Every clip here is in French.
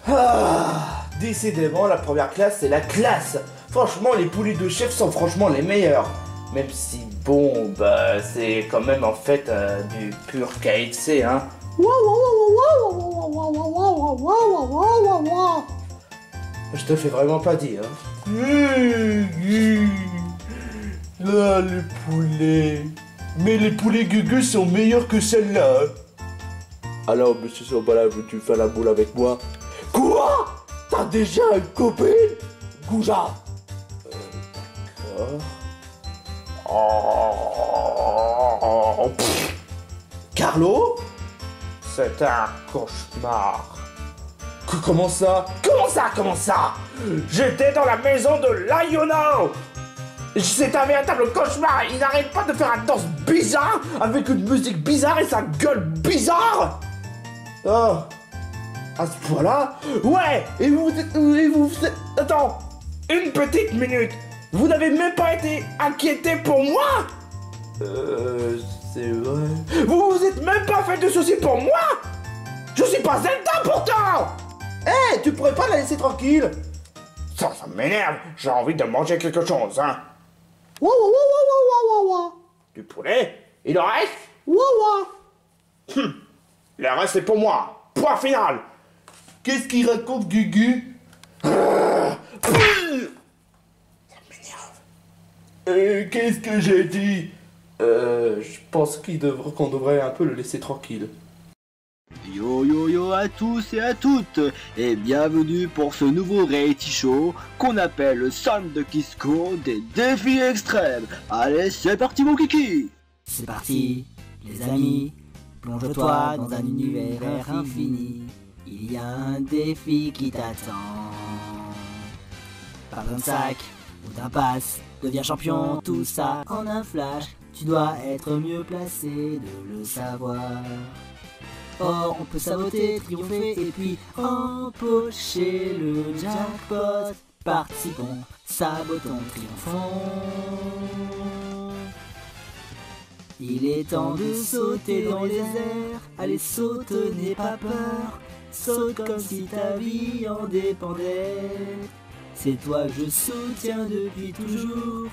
Ah, décidément, la première classe, c'est la classe. Franchement, les poulets de chef sont franchement les meilleurs. Même si, bon, bah, c'est quand même en fait du pur KFC, hein. Je te fais vraiment pas dire. Là, les poulets. Mais les poulets Gugu sont meilleurs que celle-là. Alors, monsieur Sobala, veux-tu faire la boule avec moi? Quoi? T'as déjà une copine? Gouja. Carlo? C'est un cauchemar. Comment ça? Comment ça? J'étais dans la maison de Lionel. C'est un véritable cauchemar. Il n'arrête pas de faire une danse bizarre avec une musique bizarre et sa gueule bizarre. Oh. À ce point-là? Ouais. Et vous... Attends. Une petite minute. Vous n'avez même pas été inquiété pour moi? C'est vrai. Vous vous êtes même pas fait de soucis pour moi? Je suis pas Zelda pourtant. Eh, tu pourrais pas la laisser tranquille? Ça m'énerve. J'ai envie de manger quelque chose, hein. Du poulet? Il en reste? Le reste c'est pour moi. Point final. Qu'est-ce qu'il raconte, Gugu? Ça m'énerve. Qu'est-ce que j'ai dit? Je pense qu'on devrait un peu le laisser tranquille. Yo yo yo à tous et à toutes, et bienvenue pour ce nouveau reality show qu'on appelle le Centre de Kisco des défis extrêmes. Allez, c'est parti mon kiki. C'est parti, les amis, plonge-toi dans un univers infini. Il y a un défi qui t'attend. Pas besoin de sac ou d'un pass, deviens champion, tout ça en un flash. Tu dois être mieux placé de le savoir. Or, on peut saboter, triompher et puis empocher le jackpot. Participons, sabotons, triomphons. Il est temps de sauter dans les airs. Allez, saute, n'aie pas peur. Saute comme si ta vie en dépendait. C'est toi que je soutiens depuis toujours.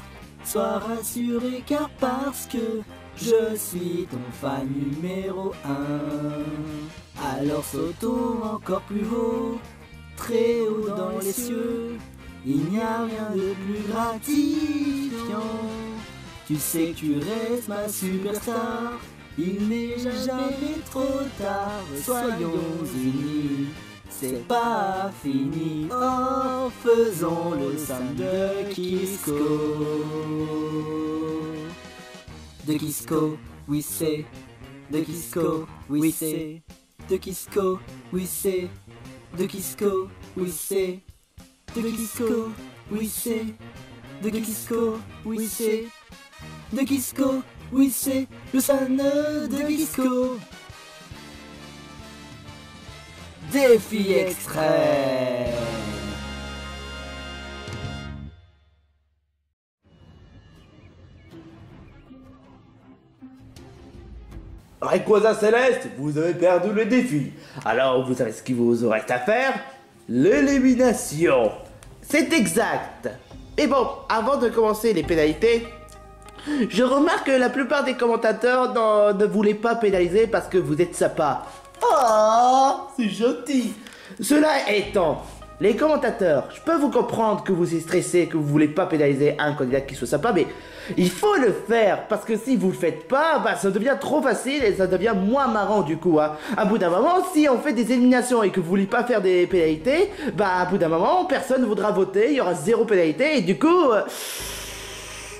Sois rassuré car parce que je suis ton fan numéro 1. Alors sautons encore plus haut, très haut dans les cieux. Il n'y a rien de plus gratifiant. Tu sais que tu restes ma superstar. Il n'est jamais trop tard. Soyons unis, c'est pas fini. Oh, faisons le Sam de Kisco. De Kisco, oui c'est. De Kisco, oui c'est. De Kisco, oui c'est. De Kisco, oui c'est. De Kisco, oui c'est. De Kisco, oui c'est. De Kisco, oui c'est. Le San de Kisco. Défi extrême. Rayquaza Céleste, vous avez perdu le défi. Alors, vous savez ce qu'il vous reste à faire? L'élimination. C'est exact. Mais bon, avant de commencer les pénalités, je remarque que la plupart des commentateurs ne voulaient pas pénaliser parce que vous êtes sympa. Oh, c'est gentil. Cela étant, les commentateurs, je peux vous comprendre que vous êtes stressé, que vous voulez pas pénaliser un candidat qui soit sympa, mais il faut le faire, parce que si vous le faites pas, bah ça devient trop facile et ça devient moins marrant du coup, hein. À bout d'un moment, si on fait des éliminations et que vous voulez pas faire des pénalités, bah à bout d'un moment, personne ne voudra voter, il y aura 0 pénalité et du coup,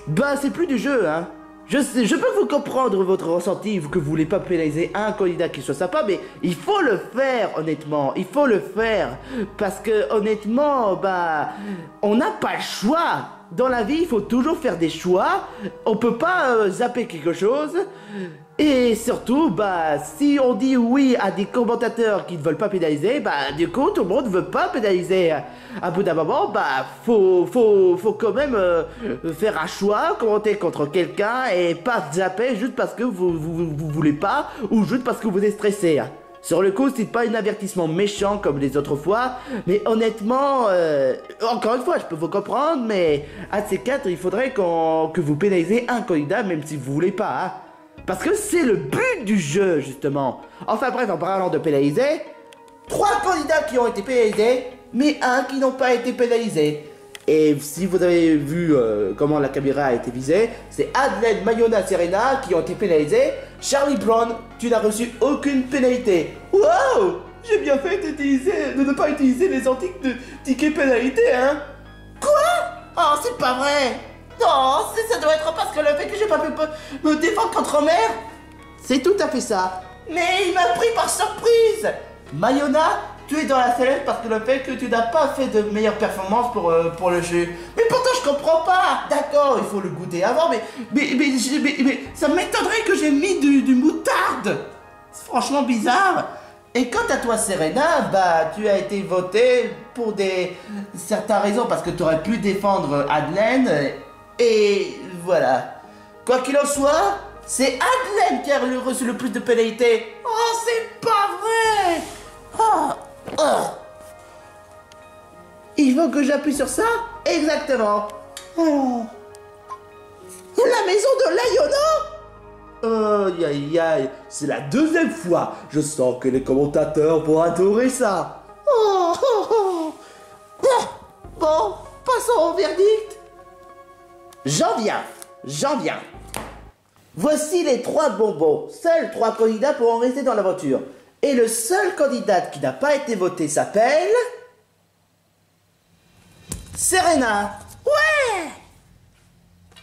bah c'est plus du jeu, hein. Je peux vous comprendre votre ressenti, que vous voulez pas pénaliser un candidat qui soit sympa, mais il faut le faire, honnêtement. Il faut le faire. Parce que, honnêtement, bah, on n'a pas le choix. Dans la vie, il faut toujours faire des choix. On peut pas zapper quelque chose. Et surtout, bah, si on dit oui à des commentateurs qui ne veulent pas pénaliser, bah, du coup, tout le monde ne veut pas pénaliser. À bout d'un moment, bah, faut quand même faire un choix, commenter contre quelqu'un et pas zapper juste parce que vous voulez pas ou juste parce que vous êtes stressé. Sur le coup, c'est pas un avertissement méchant comme les autres fois, mais honnêtement, encore une fois, je peux vous comprendre, mais à ces quatre, il faudrait que vous pénalisez un candidat, même si vous voulez pas, hein. Parce que c'est le but du jeu, justement. Enfin bref, en parlant de pénaliser, 3 candidats qui ont été pénalisés, mais 1 qui n'ont pas été pénalisés. Et si vous avez vu comment la caméra a été visée, c'est Adelaide, Mayona, Serena qui ont été pénalisés. Charlie Brown, tu n'as reçu aucune pénalité. Wow! J'ai bien fait de ne pas utiliser les antiques de tickets pénalité, hein? Quoi? Oh, c'est pas vrai! Non, ça doit être parce que le fait que j'ai pas pu me défendre contre Homer. C'est tout à fait ça. Mais il m'a pris par surprise. Mayona, tu es dans la sellette parce que le fait que tu n'as pas fait de meilleure performance pour le jeu. Mais pourtant je comprends pas. D'accord, il faut le goûter avant, mais ça m'étonnerait que j'ai mis du moutarde. C'est franchement bizarre. Et quant à toi Serena, bah tu as été votée pour certaines raisons parce que tu aurais pu défendre Adelaine. Et voilà. Quoi qu'il en soit, c'est Adelaine qui a reçu le plus de pénalités. Oh, c'est pas vrai. Il faut que j'appuie sur ça? Exactement. Oh. La maison de Layona? Aïe aïe aïe, c'est la 2e fois. Je sens que les commentateurs vont adorer ça. Bon, passons au verdict. J'en viens. Voici les 3 bonbons. Seuls 3 candidats pourront rester dans l'aventure. Et le seul candidat qui n'a pas été voté s'appelle... Serena. Ouais.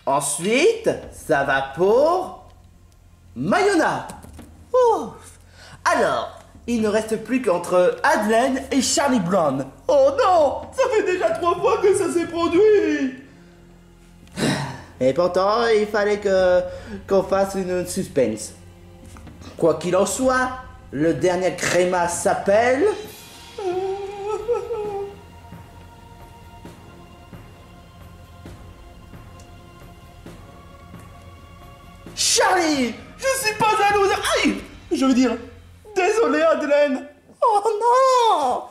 Ensuite, ça va pour... Mayona. Ouf. Alors, il ne reste plus qu'entre Adelaine et Charlie Brown. Oh non, ça fait déjà 3 fois que ça s'est produit. Et pourtant, il fallait qu'on fasse une suspense. Quoi qu'il en soit, le dernier créma s'appelle... Charlie! Je suis pas un loser! Aïe! Je veux dire, désolé Adelaine! Oh non!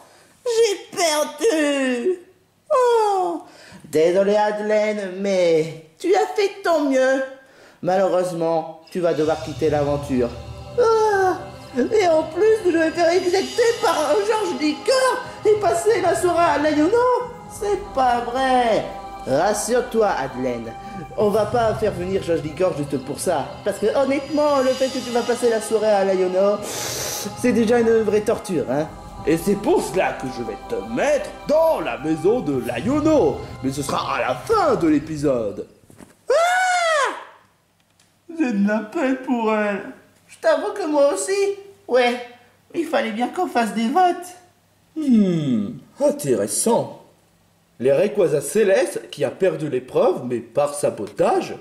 J'ai perdu! Oh! Désolé Adelaine, mais tu as fait ton mieux. Malheureusement, tu vas devoir quitter l'aventure. Ah, et en plus, je vais faire éjecter par Georges Liqueur et passer la soirée à Layona. C'est pas vrai. Rassure-toi, Adelaine. On va pas faire venir Georges Liqueur juste pour ça. Parce que honnêtement, le fait que tu vas passer la soirée à Layona, c'est déjà une vraie torture, hein. Et c'est pour cela que je vais te mettre dans la maison de Layona. Mais ce sera à la fin de l'épisode. Ah! J'ai de la peine pour elle. Je t'avoue que moi aussi. Ouais, il fallait bien qu'on fasse des votes. Intéressant. Les Rayquaza Céleste qui a perdu l'épreuve, mais par sabotage.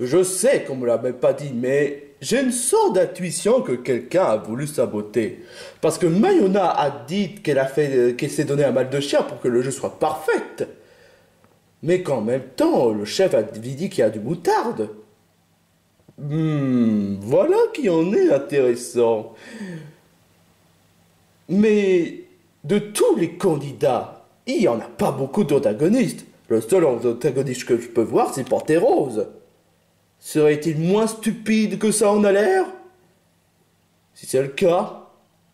Je sais qu'on me l'a même pas dit, mais j'ai une sorte d'intuition que quelqu'un a voulu saboter. Parce que Mayona a dit qu'elle s'est donné un mal de chien pour que le jeu soit parfait. Mais qu'en même temps, le chef a dit qu'il y a du moutarde. Voilà qui en est intéressant. Mais de tous les candidats, il n'y en a pas beaucoup d'antagonistes. Le seul antagoniste que je peux voir, c'est Panthérose. Serait-il moins stupide que ça en a l'air? Si c'est le cas,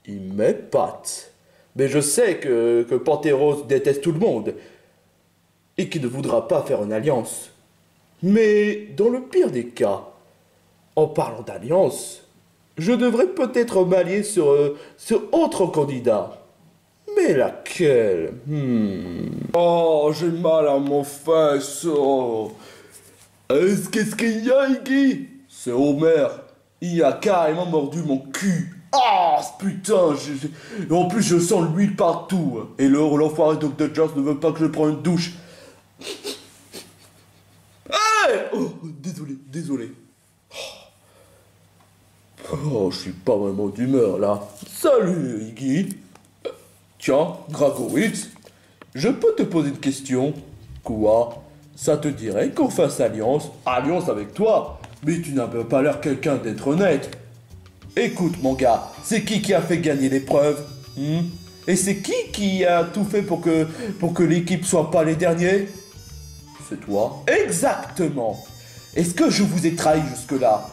il m'épate. Mais je sais que Panthérose déteste tout le monde et qu'il ne voudra pas faire une alliance. Mais dans le pire des cas, en parlant d'alliance, je devrais peut-être m'allier sur autre candidat. Mais laquelle? Oh, j'ai mal à mon fesse. Oh. Qu'est-ce qu'il y a, Iggy? C'est Homer. Il a carrément mordu mon cul. Ah, putain, en plus je sens l'huile partout. Et l'enfoiré Dr. Jones ne veut pas que je prenne une douche. Hey! Oh, désolé. Oh, je suis pas vraiment d'humeur là. Salut, Iggy. Tiens, Dragowitz, je peux te poser une question? Quoi? Ça te dirait qu'on fasse alliance avec toi? Mais tu n'as pas l'air quelqu'un d'être honnête. Écoute mon gars, c'est qui a fait gagner l'épreuve? Et c'est qui a tout fait pour que l'équipe soit pas les derniers? C'est toi. Exactement. Est-ce que je vous ai trahi jusque-là?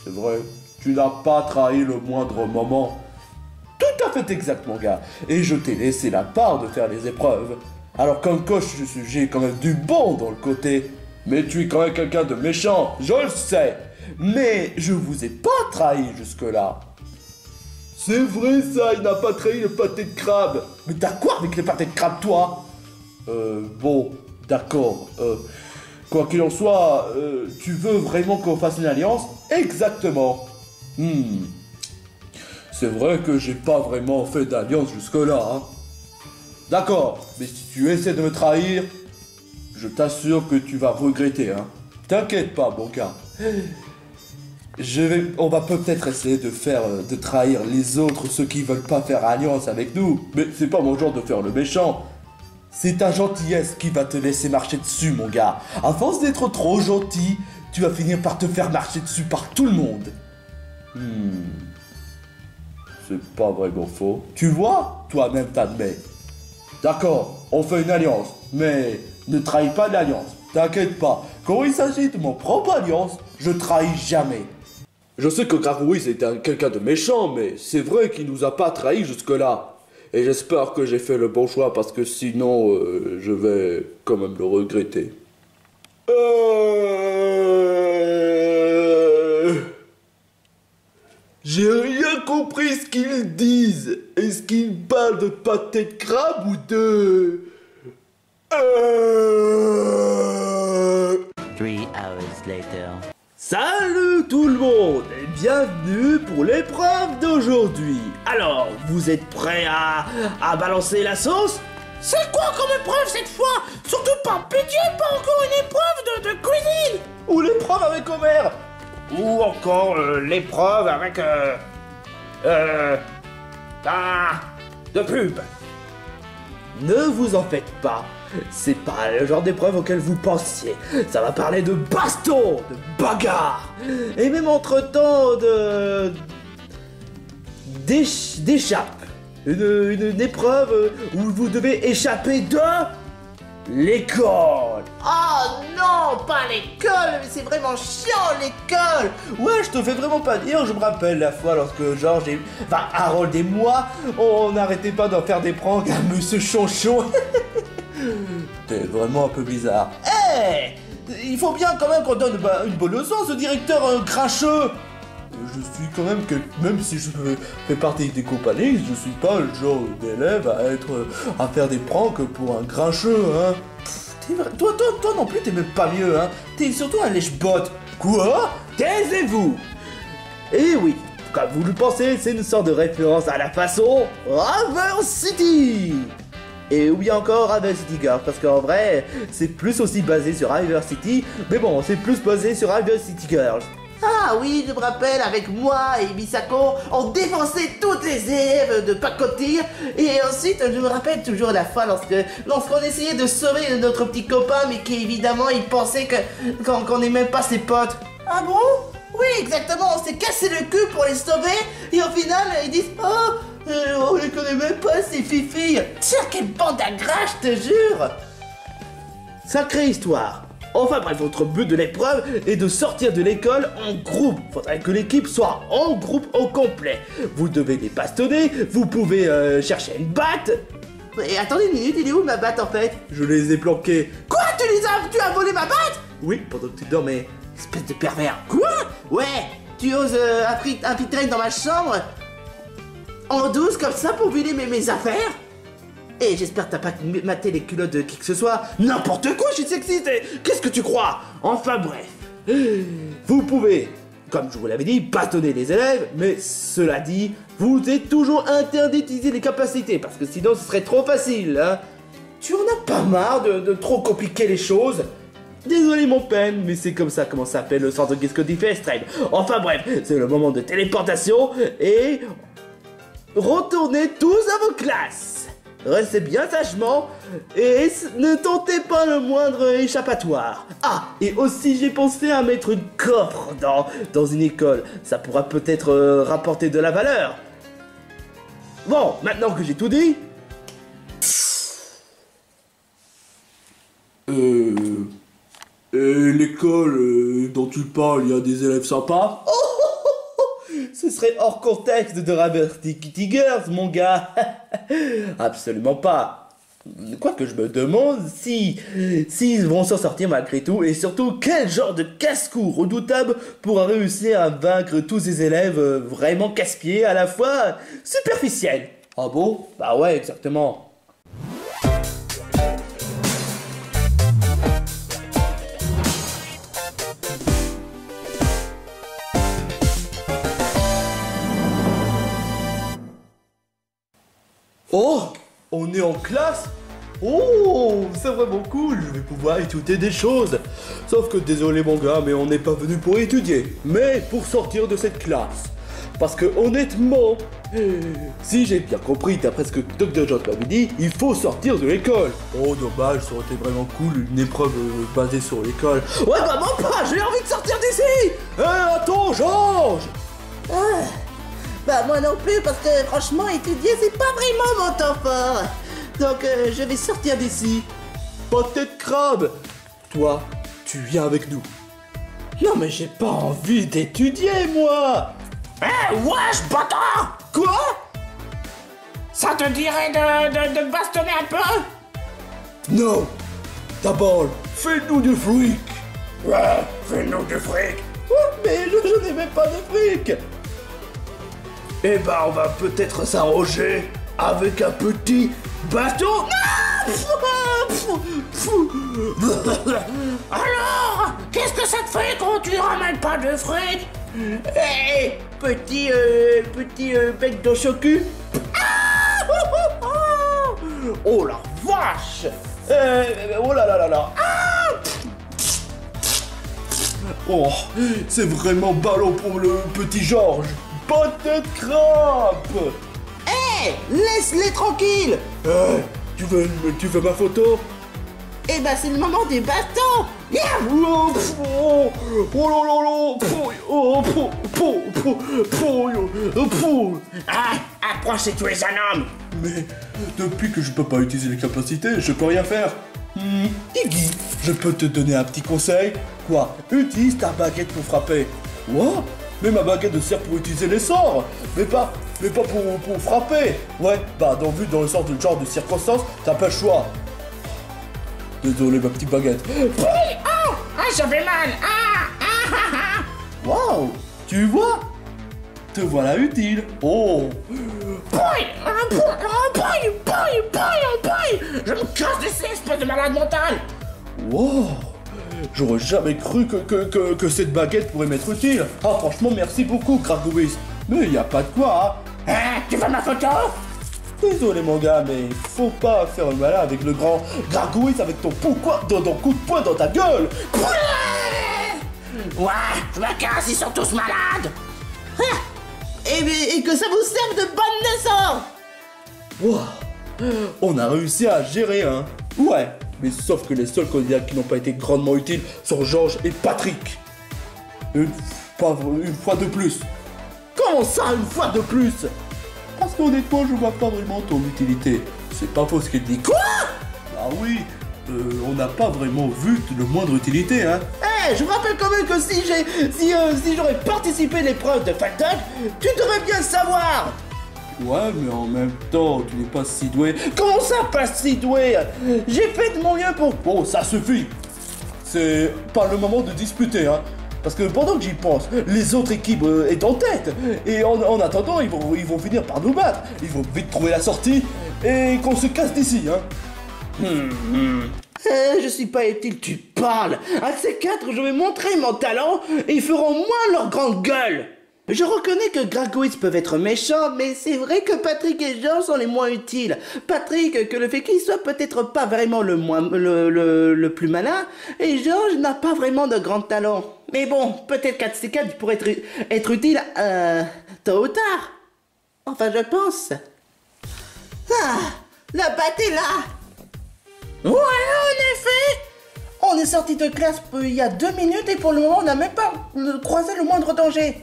C'est vrai, tu n'as pas trahi le moindre moment. Tout à fait exact mon gars. Et je t'ai laissé la part de faire les épreuves. Alors comme coach, j'ai quand même du bon dans le côté. Mais tu es quand même quelqu'un de méchant, je le sais. Mais je vous ai pas trahi jusque-là. C'est vrai ça, il n'a pas trahi le pâté de crabe. Mais t'as quoi avec le pâté de crabe, toi? Bon, d'accord. Quoi qu'il en soit, tu veux vraiment qu'on fasse une alliance? Exactement. C'est vrai que j'ai pas vraiment fait d'alliance jusque-là, hein. D'accord, mais si tu essaies de me trahir, je t'assure que tu vas regretter, hein. T'inquiète pas, mon gars. On va peut-être essayer de trahir les autres, ceux qui veulent pas faire alliance avec nous. Mais c'est pas mon genre de faire le méchant. C'est ta gentillesse qui va te laisser marcher dessus, mon gars. À force d'être trop gentil, tu vas finir par te faire marcher dessus par tout le monde. C'est pas vraiment faux. Tu vois, toi-même t'admets. D'accord, on fait une alliance, mais ne trahis pas l'alliance. T'inquiète pas, quand il s'agit de mon propre alliance, je trahis jamais. Je sais que Gravouille c'était quelqu'un de méchant, mais c'est vrai qu'il nous a pas trahis jusque-là. Et j'espère que j'ai fait le bon choix parce que sinon, je vais quand même le regretter. J'ai rien compris ce qu'ils disent. Est-ce qu'ils parlent de pâté de crabe ou de... 3 hours later. Salut tout le monde et bienvenue pour l'épreuve d'aujourd'hui. Alors, vous êtes prêts à balancer la sauce? C'est quoi comme épreuve cette fois? Surtout par pitié, pas encore une épreuve de cuisine! Ou l'épreuve avec Homer? Ou encore l'épreuve avec... de pub. Ne vous en faites pas, c'est pas le genre d'épreuve auquel vous pensiez. Ça va parler de baston, de bagarre, et même entre-temps d'échappe. Une épreuve où vous devez échapper de l'école. Oh non, pas l'école, mais c'est vraiment chiant l'école. Ouais, je te fais vraiment pas dire, je me rappelle la fois lorsque Georges Harold et moi, on n'arrêtait pas d'en faire des pranks à Monsieur Chonchon. T'es vraiment un peu bizarre. Il faut bien quand même qu'on donne une bonne leçon à ce directeur grincheux. Je suis quand même que, même si je fais partie des compagnies, je suis pas le genre d'élève à faire des pranks pour un grincheux, hein. Toi non plus, t'es même pas mieux, hein. T'es surtout un lèche-botte. Quoi? Taisez-vous. Eh oui, comme vous le pensez, c'est une sorte de référence à la façon River City. Et oui encore River City Girls, parce qu'en vrai, c'est plus aussi basé sur River City, mais bon, c'est plus basé sur River City Girls. Ah oui, je me rappelle, avec moi et Misako, on défonçait toutes les élèves de pacotille. Et ensuite, je me rappelle toujours la fois lorsqu'on essayait de sauver notre petit copain, mais qu'évidemment, il pensait qu'on n'est même pas ses potes. Ah bon? Oui, exactement, on s'est cassé le cul pour les sauver, et au final, ils disent « Oh, on les connaît même pas, ces filles. Tiens, quelle bande à gras, je te jure. » Sacrée histoire. Enfin bref, votre but de l'épreuve est de sortir de l'école en groupe. Faudrait que l'équipe soit en groupe au complet. Vous devez les bastonner, vous pouvez chercher une batte. Et attendez une minute, il est où ma batte en fait? Je les ai planqués. Quoi? Tu as volé ma batte? Oui, pendant que tu dormais. Espèce de pervers. Quoi? Ouais, tu oses infiltrer dans ma chambre en douce comme ça pour voler mes affaires? Et j'espère que t'as pas maté les culottes de qui que ce soit. N'importe quoi, je suis sexiste. Qu'est-ce que tu crois? Enfin bref. Vous pouvez, comme je vous l'avais dit, bastonner les élèves, mais cela dit, vous êtes toujours interdit d'utiliser les capacités, parce que sinon ce serait trop facile, hein. Tu en as pas marre de trop compliquer les choses? Désolé mon peine, mais c'est comme ça comment s'appelle le centre Disco Extrême. Enfin bref, c'est le moment de téléportation et retournez tous à vos classes. restez bien sagement et ne tentez pas le moindre échappatoire. Ah, et aussi j'ai pensé à mettre une coffre dans une école. Ça pourra peut-être rapporter de la valeur. Bon, maintenant que j'ai tout dit... L'école dont tu parles, il y a des élèves sympas? Ce serait hors contexte de Raverty Kitty Girls, mon gars. Absolument pas. Quoique je me demande s'ils vont s'en sortir malgré tout, et surtout quel genre de casse-cou redoutable pourra réussir à vaincre tous ces élèves vraiment casse-pieds à la fois superficiels. Ah bon? Bah ouais, exactement. Oh, on est en classe? Oh, c'est vraiment cool, je vais pouvoir étudier des choses. Sauf que désolé mon gars, mais on n'est pas venu pour étudier, mais pour sortir de cette classe. Parce que honnêtement, si j'ai bien compris d'après ce que Dr. John m'avait dit, il faut sortir de l'école. Oh dommage, ça aurait été vraiment cool, une épreuve basée sur l'école. Ouais, vraiment pas, j'ai envie de sortir d'ici. Attends, Georges! Bah moi non plus parce que franchement étudier c'est pas vraiment mon temps fort. Donc je vais sortir d'ici. Pas de tête crabe! Toi, tu viens avec nous. Non mais j'ai pas envie d'étudier, moi. Wesh, bâtard! Quoi? Ça te dirait de bastonner un peu? Non! D'abord, fais-nous du fric! Ouais, fais-nous du fric! Oh, mais je n'ai même pas de fric. Eh ben, on va peut-être s'arranger avec un petit bateau! Alors, qu'est-ce que ça te fait quand tu ramènes pas de fric? Hé, petit bec de chocu. Oh la vache. Oh là là là là. Oh, c'est vraiment ballot pour le petit Georges! Pas de crabe! Hé, laisse-les tranquilles. Tu veux ma photo? Eh ben c'est le moment des bastons. Oh, oh, oh là là là! Oh, Ah, approchez tous les homme! Mais depuis que je peux pas utiliser les capacités, je peux rien faire. Iggy, je peux te donner un petit conseil. Quoi? Utilise ta baguette pour frapper. Quoi? Mais ma baguette sert pour utiliser les sorts, mais pas pour frapper. Ouais, bah dans le sens de genre de circonstance, t'as pas le choix. Désolé ma petite baguette. Ah, j'avais mal! Waouh, tu vois? Te voilà utile. Oh. Je me casse d'ici, espèce de malade mental! Wow. J'aurais jamais cru que cette baguette pourrait m'être utile. Ah franchement merci beaucoup Gragouis. Mais y a pas de quoi hein. Tu veux ma photo? Désolé mon gars, mais faut pas faire le malin avec le grand Gragouis avec ton coup de poing dans ta gueule. Ouais, je me casse, ils sont tous malades! Et que ça vous serve de bonne leçon. Wow. On a réussi à gérer hein. Ouais, mais sauf que les seuls candidats qui n'ont pas été grandement utiles sont Georges et Patrick. Une fois de plus. Comment ça, une fois de plus? Parce qu'honnêtement, je vois pas vraiment ton utilité. C'est pas faux ce qu'il dit. Quoi? Bah oui, on n'a pas vraiment vu le moindre utilité, hein. Je vous rappelle quand même que si j'aurais participé à l'épreuve de Faltog, tu devrais bien le savoir. Ouais, mais en même temps, tu n'es pas si doué. Comment ça, pas si doué? J'ai fait de mon mieux pour... Bon, ça suffit. C'est pas le moment de disputer, hein. Parce que pendant que j'y pense, les autres équipes est en tête. Et en attendant, ils vont finir par nous battre. Ils vont vite trouver la sortie et qu'on se casse d'ici, hein. Je suis pas utile, tu parles. À ces quatre, je vais montrer mon talent et ils feront moins leur grande gueule. Je reconnais que Gragouis peuvent être méchants, mais c'est vrai que Patrick et Georges sont les moins utiles. Patrick, que le fait qu'il soit peut-être pas vraiment le plus malin, et Georges n'a pas vraiment de grand talent. Mais bon, peut-être qu'à ces quatre, il pourrait être utile, tôt ou tard. Enfin, je pense. La batte est là. Ouais, en effet. On est sorti de classe il y a 2 minutes et pour le moment on n'a même pas croisé le moindre danger.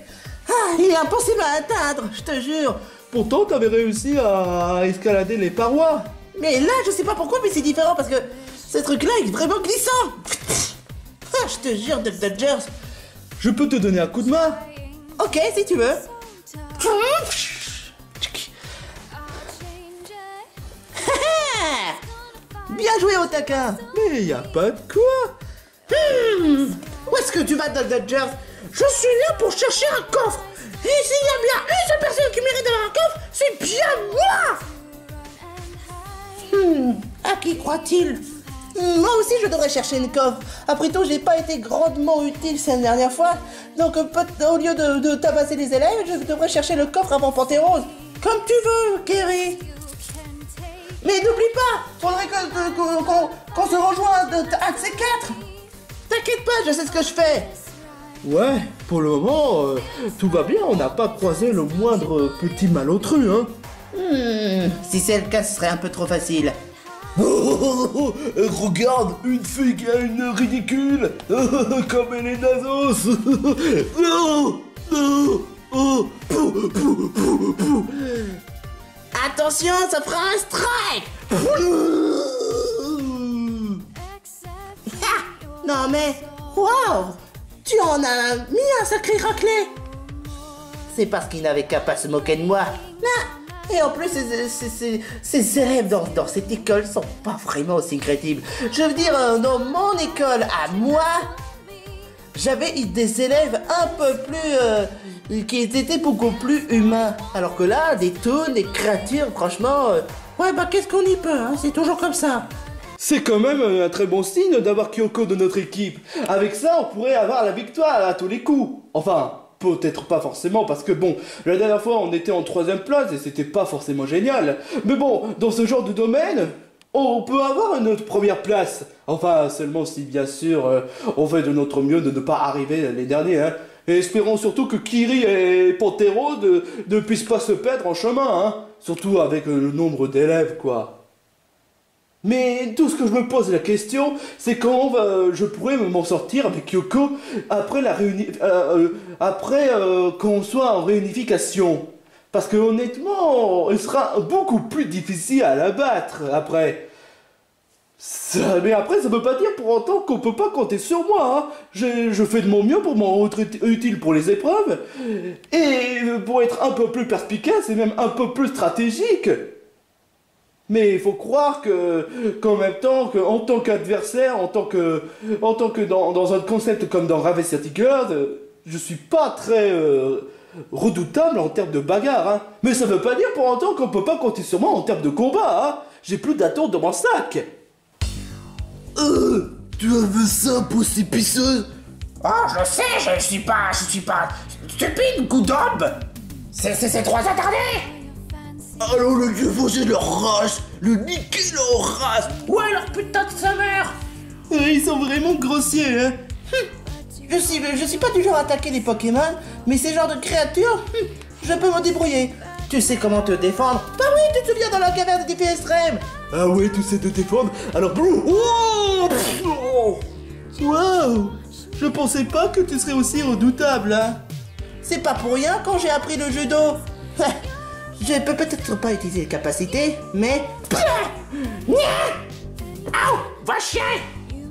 Ah, il est impossible à atteindre, je te jure. Pourtant, t'avais réussi à escalader les parois. Mais là, je sais pas pourquoi, mais c'est différent parce que ce truc-là est vraiment glissant. Ah, je te jure, Duck Dodgers. Je peux te donner un coup de main. Ok, si tu veux. Bien joué au taquin. Mais y a pas de quoi. Où est-ce que tu vas, Duck Dodgers? Je suis là pour chercher un coffre. Et s'il y a bien une seule personne qui mérite d'avoir un coffre, c'est bien moi. À qui croit-il? Moi aussi je devrais chercher une coffre. Après tout, j'ai pas été grandement utile cette dernière fois. Donc au lieu de tabasser les élèves, je devrais chercher le coffre avant Pantérose. Comme tu veux, Kerry. Mais n'oublie pas, faudrait qu'on se rejoigne un de ces 4. T'inquiète pas, je sais ce que je fais. Ouais, pour le moment, tout va bien. On n'a pas croisé le moindre petit malotru, hein. Si c'est le cas, ce serait un peu trop facile. Regarde, une fille qui a une ridicule. Comme elle est nasos. Attention, ça fera un strike. Non mais, waouh, tu en as mis un sacré raclé. C'est parce qu'il n'avait qu'à pas se moquer de moi. Et en plus, ces élèves dans cette école sont pas vraiment aussi crédibles. Je veux dire, dans mon école à moi, j'avais des élèves un peu plus... qui étaient beaucoup plus humains. Alors que là, des toons, des créatures, franchement... ouais, bah qu'est-ce qu'on y peut, hein, c'est toujours comme ça. C'est quand même un très bon signe d'avoir Kyoko de notre équipe. Avec ça, on pourrait avoir la victoire à tous les coups. Enfin, peut-être pas forcément, parce que bon, la dernière fois, on était en 3ème place et c'était pas forcément génial. Mais bon, dans ce genre de domaine, on peut avoir une autre première place. Enfin, seulement si, bien sûr, on fait de notre mieux de ne pas arriver les derniers, hein. Et espérons surtout que Kiri et Pantero ne puissent pas se perdre en chemin, hein. Surtout avec le nombre d'élèves, quoi. Mais tout ce que je me pose la question, c'est comment je pourrais m'en sortir avec Kyoko après qu'on soit en réunification. Parce que honnêtement, il sera beaucoup plus difficile à la battre après. Mais après, ça veut pas dire pour autant qu'on peut pas compter sur moi, hein. Je fais de mon mieux pour m'en rendre utile pour les épreuves, et pour être un peu plus perspicace et même un peu plus stratégique. Mais il faut croire qu'en même temps, en tant qu'adversaire, en tant que dans un concept comme dans Raven City Girls, je suis pas très redoutable en termes de bagarre, hein. Mais ça veut pas dire pour autant qu'on peut pas compter sur moi en termes de combat, hein. J'ai plus d'atomes dans mon sac. Tu as vu ça, poussée pisseuse? Oh, je sais, je suis pas stupide, coup d'homme. C'est trop attardé. Alors le dieu faisait leur race, le niquer leur race. Ouais, leur putain de sa mère. Ils sont vraiment grossiers, hein. Je suis pas du genre à attaquer les Pokémon, mais ces genres de créatures, je peux me débrouiller. Tu sais comment te défendre? Bah oui, tu te souviens dans la caverne des défis extrêmes. Ah ouais, tu sais te défendre. Alors wow, je pensais pas que tu serais aussi redoutable, hein. C'est pas pour rien quand j'ai appris le judo. Je peux peut-être pas utiliser les capacités, mais... Aouh, va chier.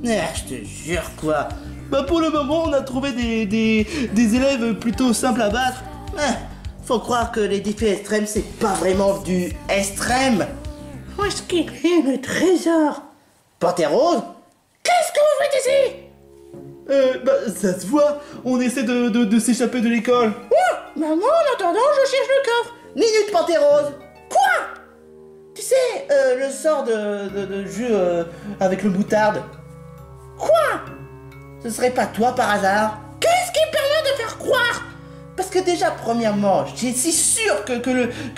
Je te jure, quoi. Bah pour le moment, on a trouvé des élèves plutôt simples à battre. Faut croire que les défis extrêmes, c'est pas vraiment du extrême. Où est-ce qu'il est le trésor? Pantérose? Qu'est-ce que vous faites ici? Bah ça se voit, on essaie de s'échapper de l'école. Maman, en attendant, je cherche le coffre. Minute Pantérose. Quoi? Tu sais, le sort de jus avec le moutarde. Quoi? Ce serait pas toi par hasard? Qu'est-ce qui permet de faire croire? Parce que déjà, premièrement, j'ai si sûr que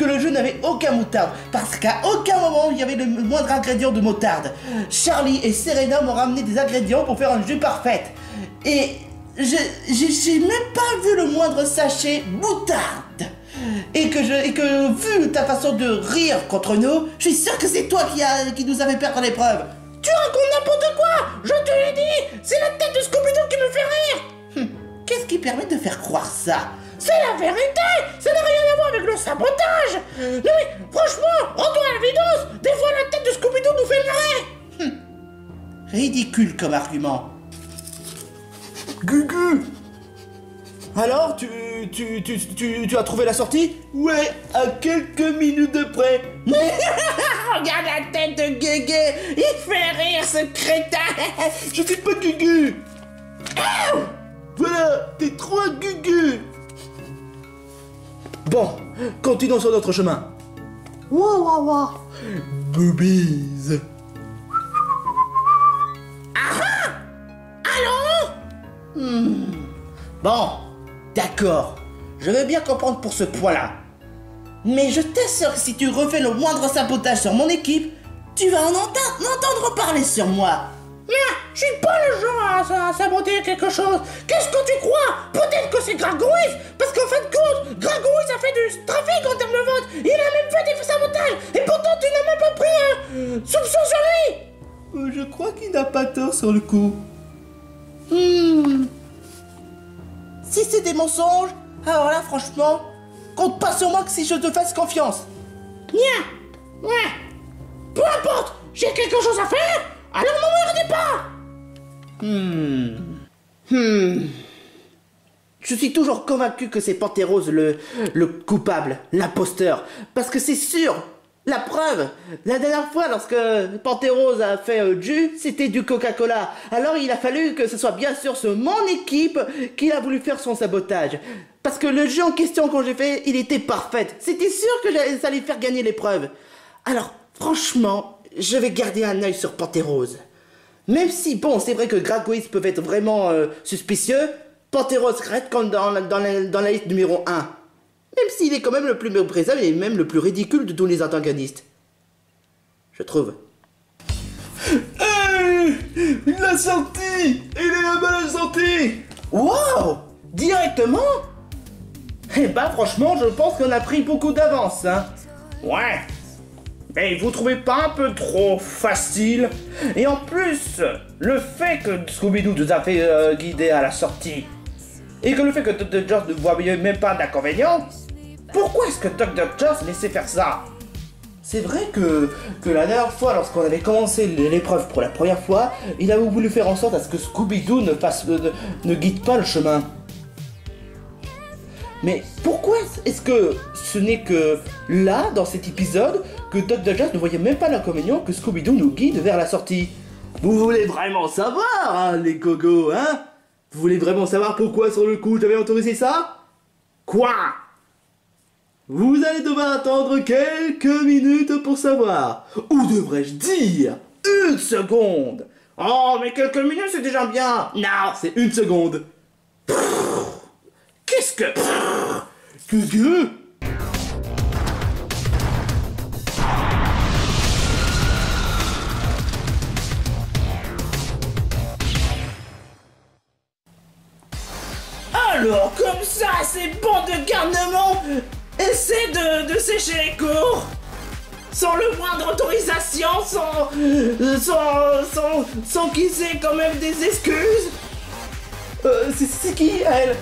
le jeu n'avait aucun moutarde. Parce qu'à aucun moment, il y avait le moindre ingrédient de moutarde. Charlie et Serena m'ont ramené des ingrédients pour faire un jus parfait. Et j'ai même pas vu le moindre sachet moutarde. et que vu ta façon de rire contre nous, je suis sûr que c'est toi qui nous avait perdre l'épreuve. Tu racontes n'importe quoi! Je te l'ai dit! C'est la tête de Scooby-Doo qui me fait rire! Qu'est-ce qui permet de faire croire ça? C'est la vérité! Ça n'a rien à voir avec le sabotage! Non mais, franchement, rends-toi à la vidéo! Des fois la tête de Scooby-Doo nous fait marrer! Ridicule comme argument. Gugu! Alors, tu as trouvé la sortie? Ouais, à quelques minutes de près. Regarde la tête de Gugu! Il fait rire ce crétin! Je suis pas Gugu! Voilà, t'es trois Gugu! Bon, continuons sur notre chemin. Wow, wow, wow. Boobies. Bon, d'accord. Je veux bien comprendre pour ce point-là. Mais je t'assure que si tu refais le moindre sabotage sur mon équipe, tu vas en entendre parler sur moi. Non, je suis pas le genre à saboter quelque chose. Qu'est-ce que tu crois? Peut-être que c'est Gragouis, parce qu'en fin de compte, Gragouis a fait du trafic en termes de vote. Il a même fait des sabotages, et pourtant tu n'as même pas pris un soupçon sur lui. Je crois qu'il n'a pas tort sur le coup. Si c'est des mensonges, alors là franchement, compte pas sur moi que si je te fasse confiance. Bien, ouais. Peu importe, j'ai quelque chose à faire, alors ne m'emmerdez pas. Je suis toujours convaincu que c'est Pantérose le coupable, l'imposteur. Parce que c'est sûr, la preuve, la dernière fois lorsque Pantérose a fait jus, c'était du Coca-Cola. Alors il a fallu que ce soit bien sûr mon équipe qui a voulu faire son sabotage. Parce que le jeu en question quand j'ai fait, il était parfait. C'était sûr que ça allait faire gagner l'épreuve. Alors franchement, je vais garder un œil sur Pantérose. Même si, bon, c'est vrai que Gragouis peuvent être vraiment suspicieux, Pantérose reste comme dans la liste numéro 1. Même s'il est quand même le plus méprisable et même le plus ridicule de tous les antagonistes. Je trouve. Il l'a sorti! Il est à la sortie! Wow! Directement? Eh ben franchement, je pense qu'on a pris beaucoup d'avance, hein. Ouais. Mais vous trouvez pas un peu trop facile? Et en plus, le fait que Scooby-Doo nous a fait guider à la sortie, et que le fait que Dr. Jones ne voyait même pas d'inconvénient, pourquoi est-ce que Dr. Jones laissait faire ça? C'est vrai que la dernière fois, lorsqu'on avait commencé l'épreuve pour la première fois, il avait voulu faire en sorte à ce que Scooby-Doo ne guide pas le chemin. Mais pourquoi est-ce que ce n'est que là, dans cet épisode, que Dr. Jones ne voyait même pas l'inconvénient que Scooby-Doo nous guide vers la sortie? Vous voulez vraiment savoir, hein, les gogos, hein? Vous voulez vraiment savoir pourquoi sur le coup j'avais autorisé ça? Quoi? Vous allez devoir attendre quelques minutes pour savoir. Ou devrais-je dire 1 seconde? Oh, mais quelques minutes c'est déjà bien. Non, c'est 1 seconde. Qu'est-ce que... Gugu? Alors, comme ça, ces bandes de garnements essaient de sécher les cours sans le moindre autorisation, sans qu'ils aient quand même des excuses. C'est qui, elle?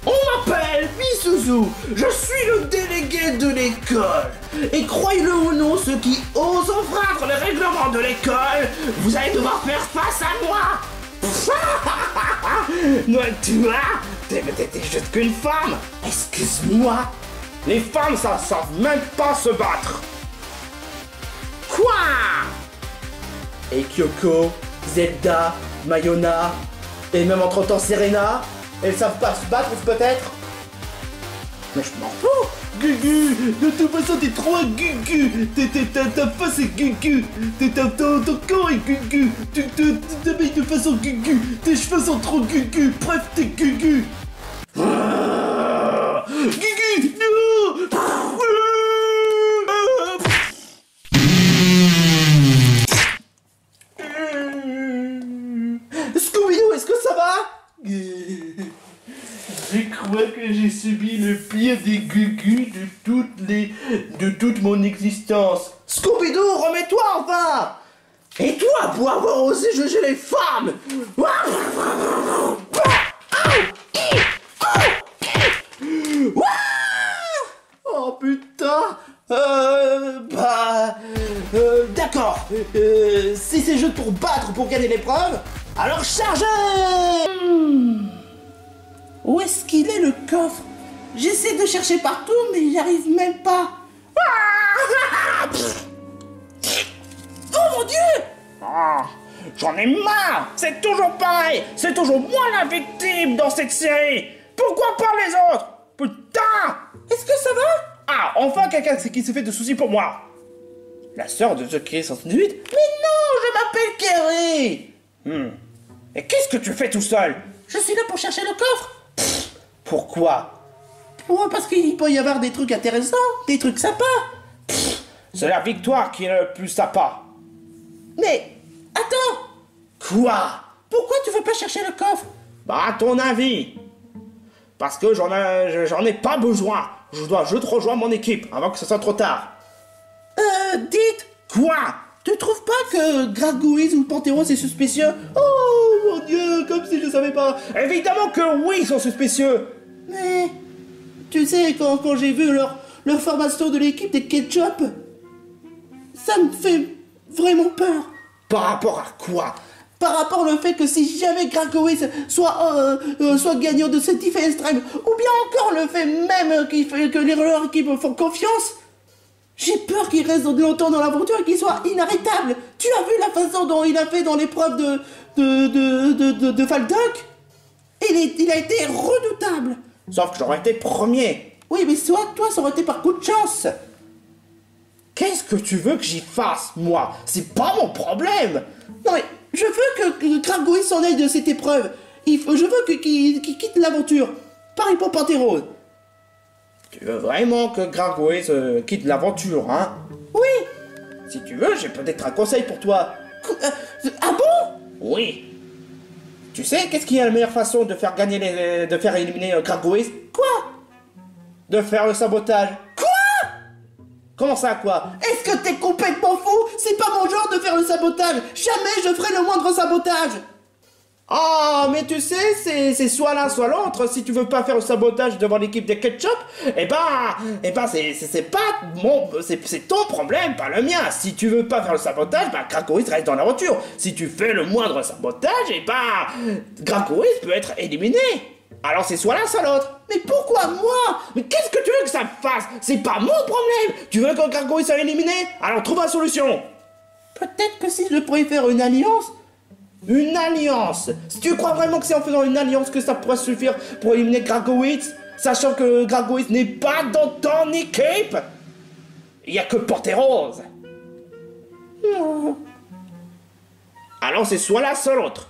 On m'appelle Misuzu, je suis le délégué de l'école. Et croyez-le ou non, ceux qui osent enfreindre les règlements de l'école, vous allez devoir faire face à moi. Non, tu vois, t'es juste qu'une femme. Excuse-moi. Les femmes, ça savent même pas se battre. Quoi? Et Kyoko, Zelda, Mayona, et même entre-temps Serena, elles savent pas se battre peut-être? Mais je m'en fous. Gugu, de toute façon t'es trop un Gugu. Ta face est Gugu. Ton corps est Gugu. Tu t'habilles de façon Gugu. Tes cheveux sont trop Gugu. Bref, t'es Gugu. Gugu, non. Scooby-Doo, est-ce que ça va? Je crois que j'ai subi le pire des gugus de toute mon existence. Scooby-Doo, remets-toi enfin! Et toi, pour avoir osé juger les femmes! Oh putain! D'accord. Si c'est juste pour battre, pour gagner l'épreuve, alors chargez! Où est-ce qu'il est le coffre? J'essaie de chercher partout, mais j'y arrive même pas. Oh mon Dieu! J'en ai marre! C'est toujours pareil! C'est toujours moi la victime dans cette série! Pourquoi pas les autres? Putain! Est-ce que ça va? Ah, enfin quelqu'un qui se fait de soucis pour moi! La sœur de Chucky 118? Mais non, je m'appelle Kerry! Et qu'est-ce que tu fais tout seul? Je suis là pour chercher le coffre. Pourquoi? Parce qu'il peut y avoir des trucs intéressants, des trucs sympas. C'est la victoire qui est le plus sympa. Mais, attends! Quoi? Pourquoi tu veux pas chercher le coffre? Bah, à ton avis. Parce que j'en ai pas besoin. Je dois juste rejoindre mon équipe avant que ce soit trop tard. Dites! Quoi? Tu trouves pas que Gargoyles ou Panthéon c'est suspicieux? Oh mon Dieu, comme si je savais pas! Évidemment que oui, ils sont suspicieux. Mais, tu sais, quand j'ai vu leur formation de l'équipe des Ketchup, ça me fait vraiment peur. Par rapport à quoi? Par rapport au fait que si jamais Gargoyles soit gagnant de cette défi extrême, ou bien encore le fait même que les leur équipe me font confiance, j'ai peur qu'il reste longtemps dans l'aventure et qu'il soit inarrêtable. Tu as vu la façon dont il a fait dans l'épreuve de Faldock? Il a été redoutable. Sauf que j'aurais été premier. Oui, mais toi, ça aurait été par coup de chance. Qu'est-ce que tu veux que j'y fasse, moi? C'est pas mon problème. Non, mais je veux que Gargoyle s'en aille de cette épreuve. Je veux qu'il quitte l'aventure. Pareil pour Panthéon. Tu veux vraiment que Gargoyle quitte l'aventure, hein? Oui. Si tu veux, j'ai peut-être un conseil pour toi. Ah bon? Oui. Tu sais, qu'est-ce qui est la meilleure façon de faire de faire éliminer Gargoyle? Quoi? De faire le sabotage. Quoi? Comment ça, quoi? Est-ce que t'es complètement fou? C'est pas mon genre de faire le sabotage. Jamais je ferai le moindre sabotage. Oh, mais tu sais, c'est soit l'un soit l'autre. Si tu veux pas faire le sabotage devant l'équipe des Ketchup, c'est ton problème, pas le mien. Si tu veux pas faire le sabotage, Gargoyle reste dans l'aventure. Si tu fais le moindre sabotage, Gargoyle peut être éliminé. Alors c'est soit l'un soit l'autre. Mais pourquoi moi? Mais qu'est-ce que tu veux que ça fasse? C'est pas mon problème. Tu veux que Gargoyle soit éliminé? Alors trouve une solution. Peut-être que si je pourrais faire une alliance. Une alliance? Si tu crois vraiment que c'est en faisant une alliance que ça pourrait suffire pour éliminer Gargoyle, sachant que Gargoyle n'est pas dans ton équipe? Il y a que Panthéon. Non. Alors c'est soit l'un soit l'autre.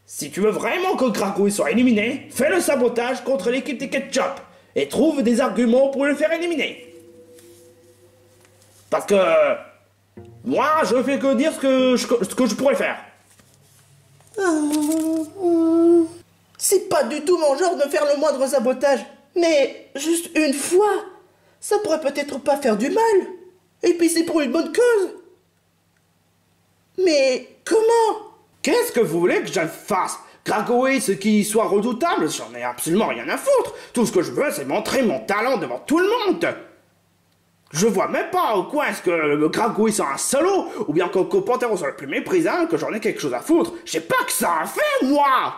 Si tu veux vraiment que Gargoyle soit éliminé, fais le sabotage contre l'équipe des Ketchup et trouve des arguments pour le faire éliminer. Parce que moi, je fais que dire ce que je pourrais faire. C'est pas du tout mon genre de faire le moindre sabotage. Mais juste une fois, ça pourrait peut-être pas faire du mal. Et puis c'est pour une bonne cause. Mais comment? Qu'est-ce que vous voulez que je fasse? Gargoyle, ce qui soit redoutable, j'en ai absolument rien à foutre. Tout ce que je veux, c'est montrer mon talent devant tout le monde. Je vois même pas au quoi est-ce que le Gargoyle soit un salaud, ou bien que Panthéon soit le plus méprisant, que j'en ai quelque chose à foutre. J'ai pas que ça à faire, moi!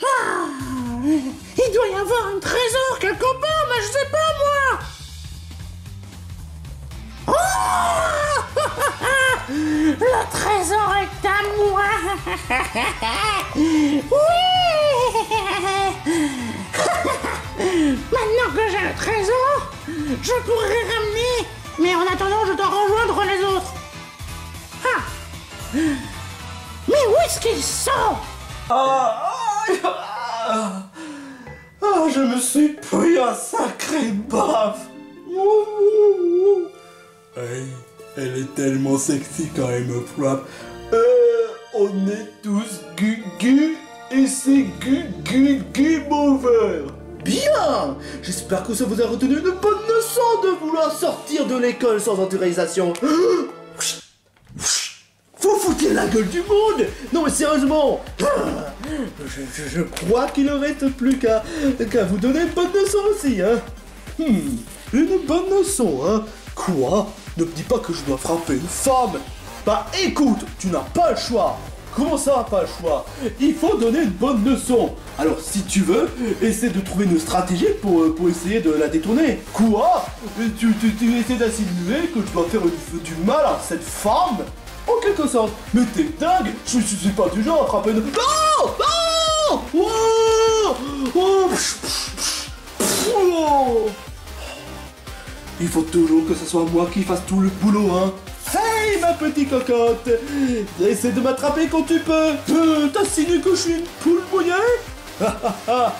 Il doit y avoir un trésor quelque part, mais je sais pas, moi! Oh le trésor est à moi! Oui! Maintenant que j'ai le trésor, je pourrai ramener, mais en attendant, je dois rejoindre les autres. Ah! Mais où est-ce qu'ils sont? Je me suis pris un sacré baffe. Hey, elle est tellement sexy quand elle me frappe. On est tous Gugu et c'est Gugu Game Over. bien. J'espère que ça vous a retenu une bonne leçon de vouloir sortir de l'école sans autorisation. Vous foutez la gueule du monde. Non mais sérieusement, je crois qu'il ne reste plus qu'à vous donner une bonne leçon aussi, hein. Une bonne leçon, hein. Quoi? Ne me dis pas que je dois frapper une femme. Bah écoute, tu n'as pas le choix. Comment ça, pas le choix? Il faut donner une bonne leçon. Alors si tu veux, essaie de trouver une stratégie pour essayer de la détourner. Quoi? Tu essaies d'insinuer que je dois faire du mal à cette femme? En quelque sorte. Mais t'es dingue. Je suis pas du genre à frapper une... Non! Non! Oh! Oh! Oh! Il faut toujours que ce soit moi qui fasse tout le boulot, hein. Hey, ma petite cocotte! Essaie de m'attraper quand tu peux. T'insinues que je suis une poule mouillée?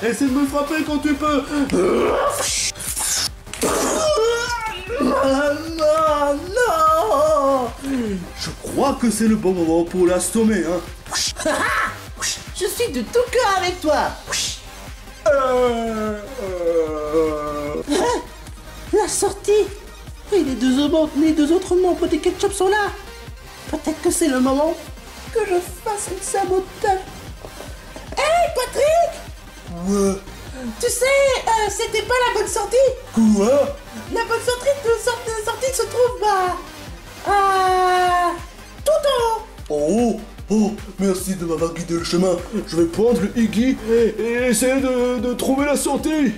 Essaie de me frapper quand tu peux. Non, non! Je crois que c'est le bon moment pour l'assommer, hein. Je suis de tout cœur avec toi. La sortie. Et les deux autres membres des Ketchup sont là. Peut-être que c'est le moment que je fasse un sabotage. Hey, Patrick! Ouais. Tu sais, c'était pas la bonne sortie. Quoi? La bonne sortie se trouve, tout en haut. Oh, merci de m'avoir guidé le chemin. Je vais prendre le Iggy et essayer de trouver la sortie.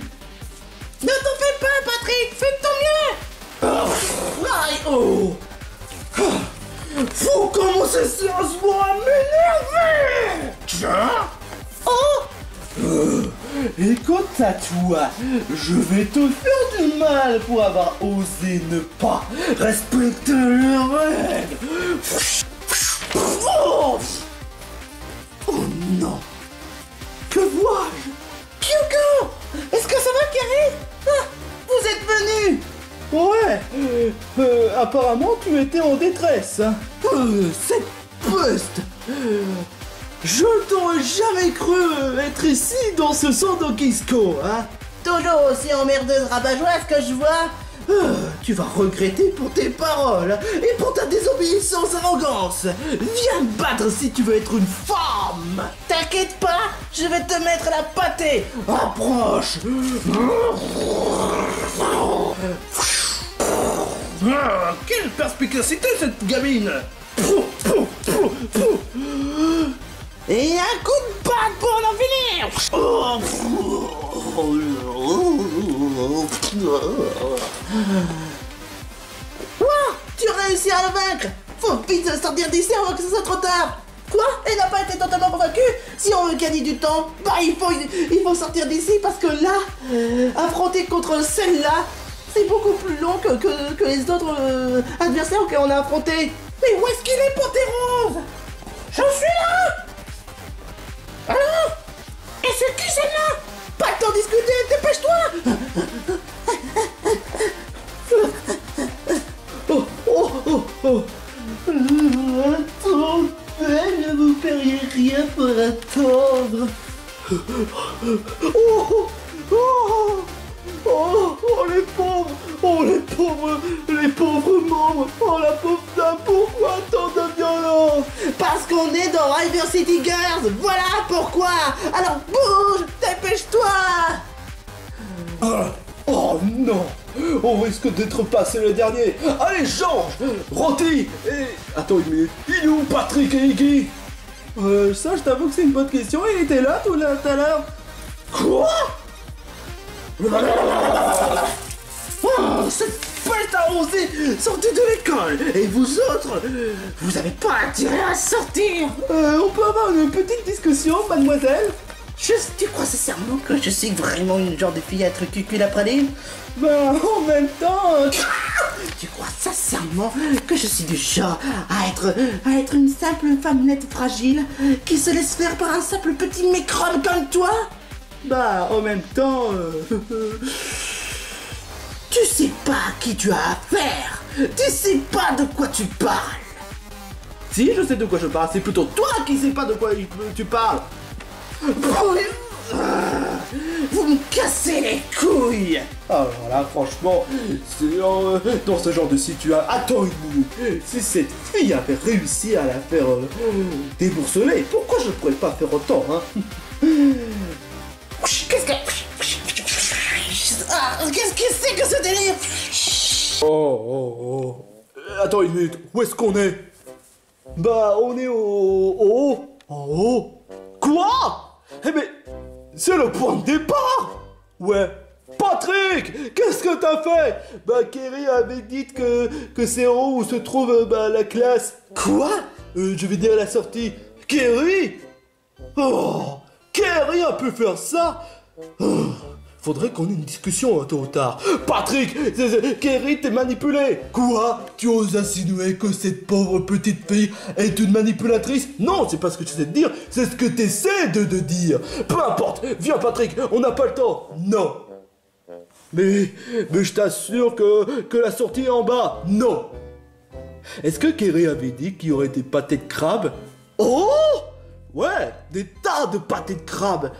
Ne t'en fais pas, Patrick. Fais de ton mieux. Oh! Vous commencez sérieusement à m'énerver! Tiens! Oh! Et quant à toi, je vais te faire du mal pour avoir osé ne pas respecter les règles! Oh, oh non! Que vois-je? Kyoko! Est-ce que ça va, Kerry? Ah, vous êtes venu! Ouais, apparemment tu étais en détresse. Hein. Cette peste. Je t'aurais jamais cru être ici dans ce centre Kisco, hein. Toujours aussi emmerdeuse rabat-joie, ce que je vois. Tu vas regretter pour tes paroles et pour ta désobéissance arrogance. Viens me battre si tu veux être une femme. T'inquiète pas, je vais te mettre la pâtée. Approche. Quelle perspicacité cette gamine. Et un coup de batte pour en finir. Tu réussis à le vaincre. Faut vite sortir d'ici avant que ce soit trop tard. Quoi? Elle n'a pas été totalement convaincue? Si on veut gagner du temps, bah il faut sortir d'ici parce que là, affronter contre celle-là, c'est beaucoup plus long que les autres adversaires qu'on a affrontés. Mais où est-ce qu'il est, Pantérose? Je suis là. Alors? Et c'est qui celle-là? Pas le temps de discuter, dépêche-toi. Attendez, ne vous payez rien pour attendre. Les pauvres membres. Oh la pauvre dame, pourquoi tant de violence? Parce qu'on est dans River City Girls, voilà pourquoi. Alors bouge, dépêche-toi. Oh non! On risque d'être passé le dernier! Allez, change! Roti! Et... Attends une minute, il est où Patrick et Iggy? Ça, je t'avoue que c'est une bonne question, il était là tout à l'heure. Quoi? Cette bête a osé sortir de l'école. Et vous autres, vous avez pas intérêt à sortir. On peut avoir une petite discussion, mademoiselle? Tu crois sincèrement que je suis vraiment une genre de fille à être cucul à praline? Ben, en même temps... Tu crois sincèrement que je suis du genre à être une simple femmelette fragile qui se laisse faire par un simple petit mécrobe comme toi? Bah, en même temps... Tu sais pas à qui tu as affaire. Tu sais pas de quoi tu parles. Si, je sais de quoi je parle. C'est plutôt toi qui sais pas de quoi tu parles. Vous me cassez les couilles. Alors là, franchement, dans ce genre de situation... Attends une minute. Si cette fille avait réussi à la faire débourseler, pourquoi je ne pourrais pas faire autant, hein? Qu'est-ce que... Ah, qu'est-ce que c'est que ce délire? Oh. Attends une minute, où est-ce qu'on est? Bah, on est en haut. Quoi? Eh mais, c'est le point de départ. Ouais. Patrick, qu'est-ce que t'as fait? Bah, Kerry avait dit que c'est en haut où se trouve la classe. Quoi? Je vais dire à la sortie. Kerry? Oh, Kerry a pu faire ça? Oh, faudrait qu'on ait une discussion tôt ou tard. Patrick, Kerry t'es manipulé. Quoi? Tu oses insinuer que cette pauvre petite fille est une manipulatrice? Non, c'est pas ce que tu sais de dire, c'est ce que t'essaies de dire. Peu importe, viens Patrick, on n'a pas le temps. Non. Mais je t'assure que la sortie est en bas. Non. Est-ce que Kerry avait dit qu'il y aurait des pâtés de crabe? Oh! Ouais, des tas de pâtés de crabe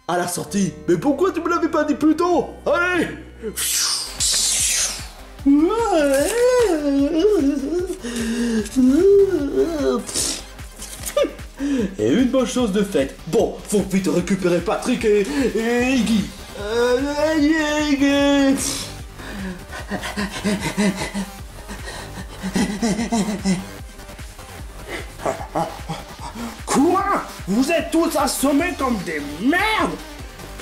à la sortie. Mais pourquoi tu me l'avais pas dit plus tôt? Allez! Et une bonne chose de faite. Bon, faut vite récupérer Patrick et Iggy. Quoi? Vous êtes tous assommés comme des merdes?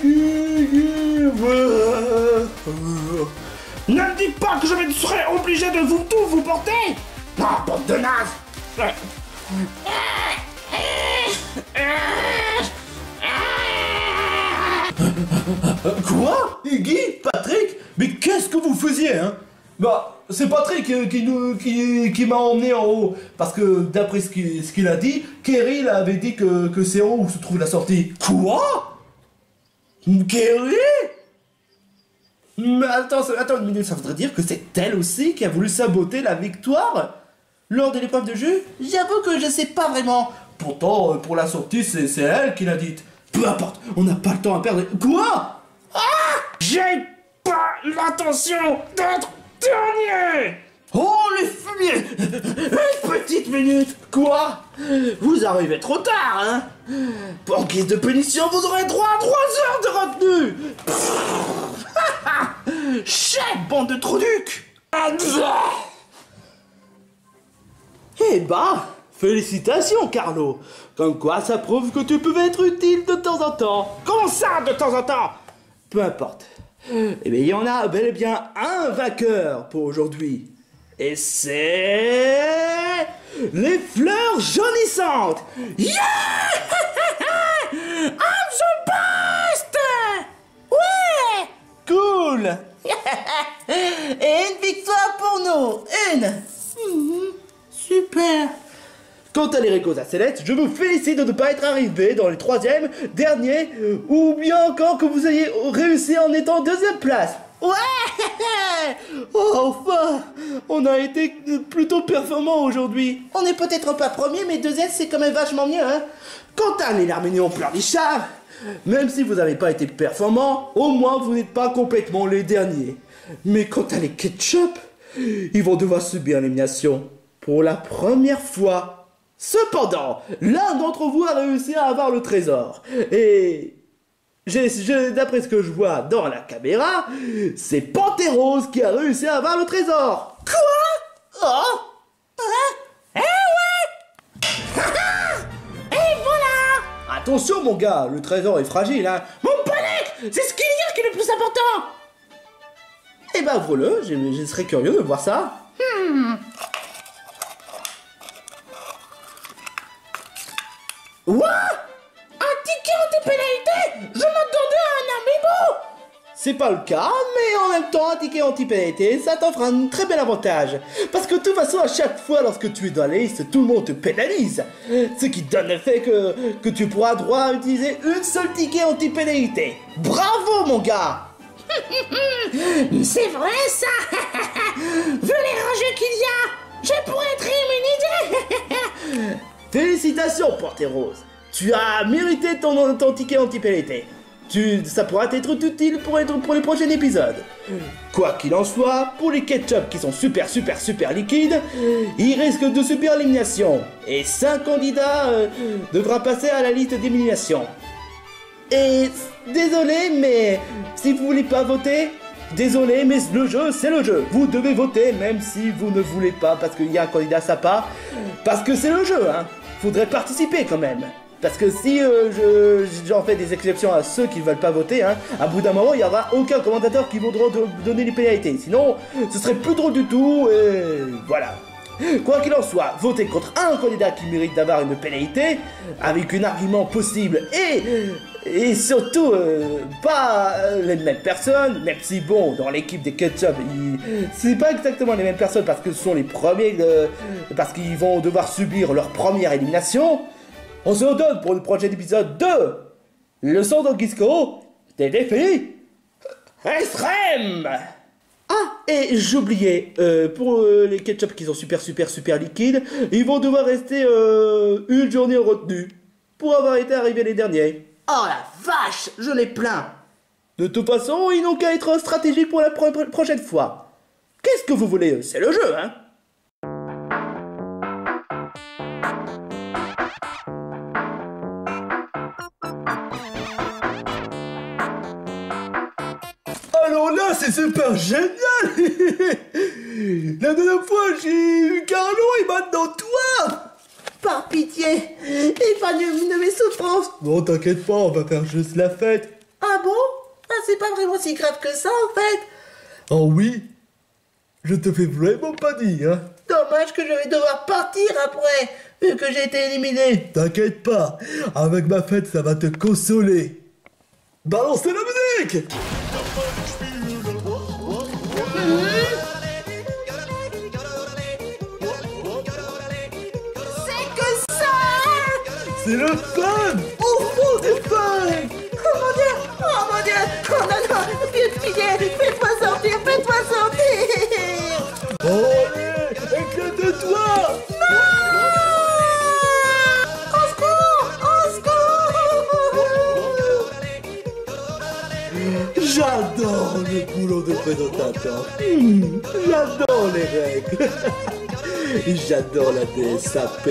Ne me dites pas que je serai obligé de vous tous vous porter! Non, bande de nazes! Quoi? Iggy? Patrick? Mais qu'est-ce que vous faisiez, hein? Bah, c'est Patrick qui m'a emmené en haut. Parce que d'après ce qu'il a dit, Kerry avait dit que c'est en haut où se trouve la sortie. Quoi? Kerry? Mais attends une minute, ça voudrait dire que c'est elle aussi qui a voulu saboter la victoire lors de l'épreuve de jeu? J'avoue que je sais pas vraiment. Pourtant, pour la sortie, c'est elle qui l'a dite. Peu importe, on n'a pas le temps à perdre. Quoi? J'ai pas l'intention d'être dernier! Oh les fumiers! Une petite minute! Quoi? Vous arrivez trop tard, hein? En guise de punition, vous aurez droit à 3 heures de retenue! Chef, bande de trouducs! Eh bah, félicitations, Carlo! Comme quoi, ça prouve que tu pouvais être utile de temps en temps. Comment ça, de temps en temps? Peu importe. Eh bien, il y en a bel et bien un vainqueur pour aujourd'hui. Et c'est... les fleurs jaunissantes. Yeah! I'm the best! Ouais! Cool! Et une victoire pour nous. Une. Super! Quant à l'Erico Céleste, je vous félicite de ne pas être arrivé dans les 3e, derniers, ou bien encore que vous ayez réussi en étant 2e place. Ouais! Oh, enfin! On a été plutôt performants aujourd'hui. On est peut-être pas premier, mais deuxième, c'est quand même vachement mieux, hein. Quant à les Larménions Pleurnichards, même si vous n'avez pas été performants, au moins vous n'êtes pas complètement les derniers. Mais quant à les Ketchup, ils vont devoir subir l'élimination pour la première fois. Cependant, l'un d'entre vous a réussi à avoir le trésor. Et... d'après ce que je vois dans la caméra, c'est Pantérose qui a réussi à avoir le trésor. Quoi? Oh? Eh ouais! Et voilà! Attention mon gars, le trésor est fragile, hein. Mon panique! C'est ce qu'il y a qui est le plus important! Eh ben ouvre-le, je serais curieux de voir ça. What? Un ticket anti-pénalité? Je m'attendais à un amiibo! C'est pas le cas, mais en même temps, un ticket anti-pénalité, ça t'offre un très bel avantage. Parce que de toute façon, à chaque fois lorsque tu es dans la liste, tout le monde te pénalise. Ce qui donne le fait que tu pourras droit à utiliser une seule ticket anti-pénalité. Bravo mon gars! C'est vrai ça! Vu les rageux qu'il y a, je pourrais être immunisé! Félicitations, Pantérose. tu as mérité ton ticket anti-pénalité. Ça pourra être utile pour les prochains épisodes. Quoi qu'il en soit, pour les ketchup qui sont super liquides, ils risquent de subir l'élimination. Et 5 candidats devra passer à la liste d'élimination. Et désolé, mais si vous voulez pas voter, désolé, mais le jeu, c'est le jeu. Vous devez voter, même si vous ne voulez pas, parce qu'il y a un candidat sympa. Parce que c'est le jeu, hein. Faudrait participer quand même. Parce que si j'en fais des exceptions à ceux qui ne veulent pas voter, hein, à bout d'un moment, il n'y aura aucun commentateur qui voudra donner les pénalités. Sinon, ce serait plus drôle du tout, et voilà. Quoi qu'il en soit, votez contre un candidat qui mérite d'avoir une pénalité, avec un argument possible, et surtout, pas les mêmes personnes, même si bon, dans l'équipe des ketchup, c'est pas exactement les mêmes personnes, parce que ce sont les premiers, parce qu'ils vont devoir subir leur première élimination. On se redonne pour le prochain épisode de Leçon d'Anguisco des défis extrêmes. Ah, et j'oubliais, pour les ketchup qui sont super liquides, ils vont devoir rester une journée en retenue pour avoir été arrivés les derniers. Oh la vache, je les plains. De toute façon, ils n'ont qu'à être stratégiques pour la prochaine fois. Qu'est-ce que vous voulez? C'est le jeu, hein? Alors là, c'est super génial. La dernière fois, j'ai eu Carlo et maintenant toi. Par pitié, épargne-moi de mes souffrances. Non, t'inquiète pas, on va faire juste la fête. Ah bon? Ah, c'est pas vraiment si grave que ça, en fait. Oh oui? Je te fais vraiment pas dire, hein. Dommage que je vais devoir partir après, vu que j'ai été éliminé. T'inquiète pas, avec ma fête, ça va te consoler. Balancez la musique! C'est le fun! Au fond du fun! Oh mon dieu! Oh mon dieu! Oh non, non! Pitié! Fais-moi sortir! Fais-moi sortir! Allez! Éclate-toi! Non! Au secours! Au secours! J'adore le boulot de présentateur. J'adore les règles. J'adore la DSAP.